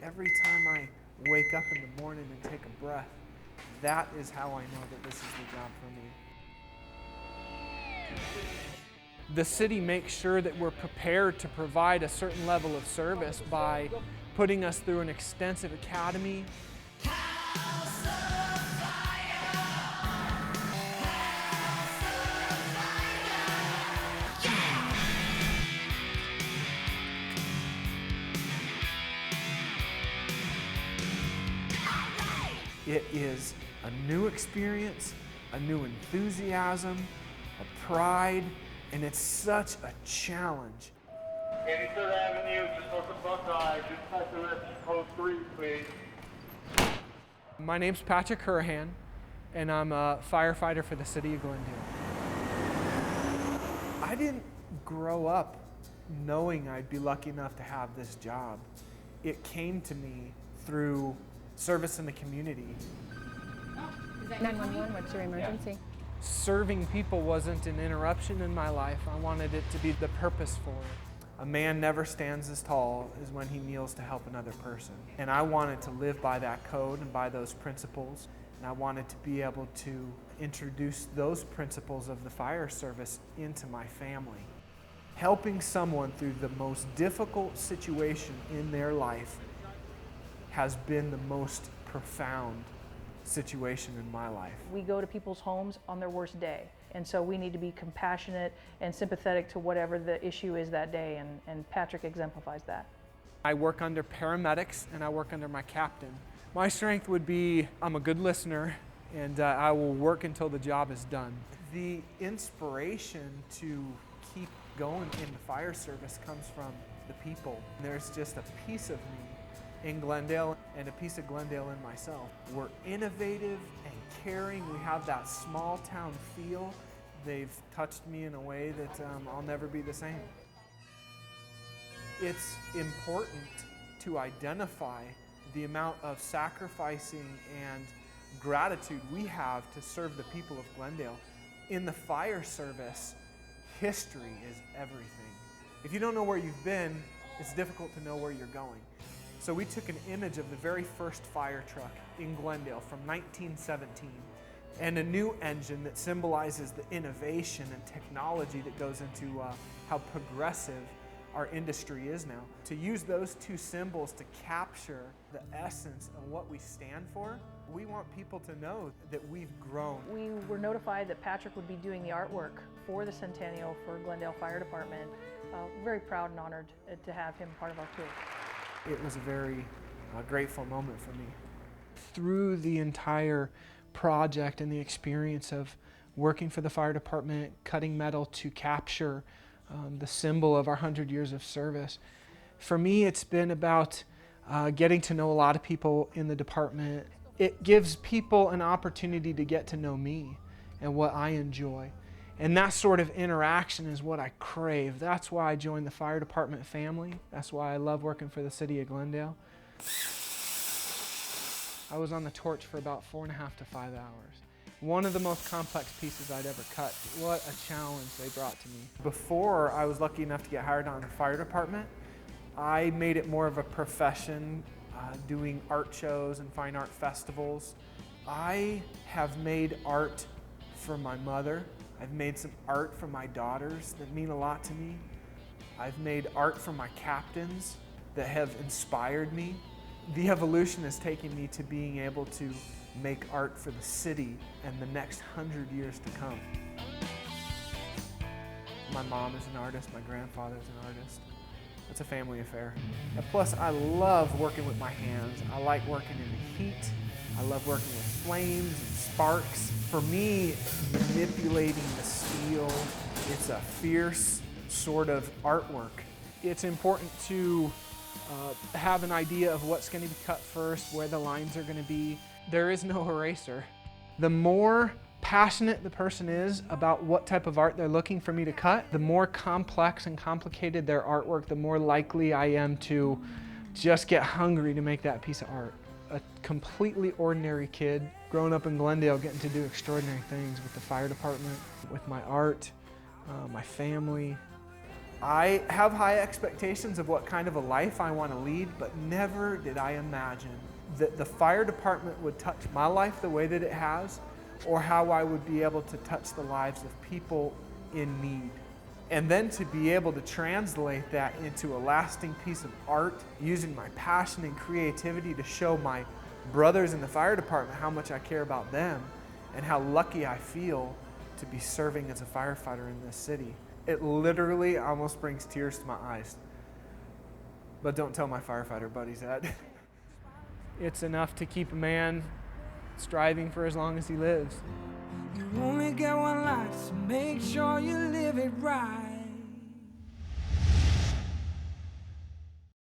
every time I wake up in the morning and take a breath, that is how I know that this is the job for me. The city makes sure that we're prepared to provide a certain level of service by putting us through an extensive academy. It is a new experience, a new enthusiasm, a pride, and it's such a challenge. 83rd Avenue, just north of Buckeye, just past the rescue code 3, please. My name's Patrick Hourihan, and I'm a firefighter for the city of Glendale. I didn't grow up knowing I'd be lucky enough to have this job. It came to me through service in the community. 911, what's your emergency? Yeah. Serving people wasn't an interruption in my life. I wanted it to be the purpose for it. A man never stands as tall as when he kneels to help another person. And I wanted to live by that code and by those principles. And I wanted to be able to introduce those principles of the fire service into my family. Helping someone through the most difficult situation in their life has been the most profound situation in my life. We go to people's homes on their worst day, and so we need to be compassionate and sympathetic to whatever the issue is that day, and Patrick exemplifies that. I work under paramedics and I work under my captain. My strength would be I'm a good listener, and I will work until the job is done. The inspiration to keep going in the fire service comes from the people. There's just a piece of me in Glendale and a piece of Glendale in myself. We're innovative and caring. We have that small town feel. They've touched me in a way that I'll never be the same. It's important to identify the amount of sacrificing and gratitude we have to serve the people of Glendale. In the fire service, history is everything. If you don't know where you've been, it's difficult to know where you're going. So we took an image of the very first fire truck in Glendale from 1917 and a new engine that symbolizes the innovation and technology that goes into how progressive our industry is now. To use those two symbols to capture the essence of what we stand for, we want people to know that we've grown. We were notified that Patrick would be doing the artwork for the Centennial for Glendale Fire Department. Very proud and honored to have him part of our crew. It was a very grateful moment for me. Through the entire project and the experience of working for the fire department, cutting metal to capture the symbol of our 100 years of service, for me it's been about getting to know a lot of people in the department. It gives people an opportunity to get to know me and what I enjoy. And that sort of interaction is what I crave. That's why I joined the fire department family. That's why I love working for the city of Glendale. I was on the torch for about 4.5 to 5 hours. One of the most complex pieces I'd ever cut. What a challenge they brought to me. Before I was lucky enough to get hired on the fire department, I made it more of a profession, doing art shows and fine art festivals. I have made art for my mother. I've made some art for my daughters that mean a lot to me. I've made art for my captains that have inspired me. The evolution has taken me to being able to make art for the city and the next 100 years to come. My mom is an artist, my grandfather is an artist. It's a family affair. And plus, I love working with my hands. I like working in the heat. I love working with flames and sparks. For me, manipulating the steel, it's a fierce sort of artwork. It's important to have an idea of what's going to be cut first, where the lines are going to be. There is no eraser. The more passionate the person is about what type of art they're looking for me to cut, the more complex and complicated their artwork, the more likely I am to just get hungry to make that piece of art. A completely ordinary kid growing up in Glendale getting to do extraordinary things with the fire department, with my art, my family. I have high expectations of what kind of a life I want to lead, but never did I imagine that the fire department would touch my life the way that it has, or how I would be able to touch the lives of people in need. And then to be able to translate that into a lasting piece of art, using my passion and creativity to show my brothers in the fire department how much I care about them and how lucky I feel to be serving as a firefighter in this city. It literally almost brings tears to my eyes. But don't tell my firefighter buddies that. It's enough to keep a man striving for as long as he lives. You only get one life, so make sure you live it right.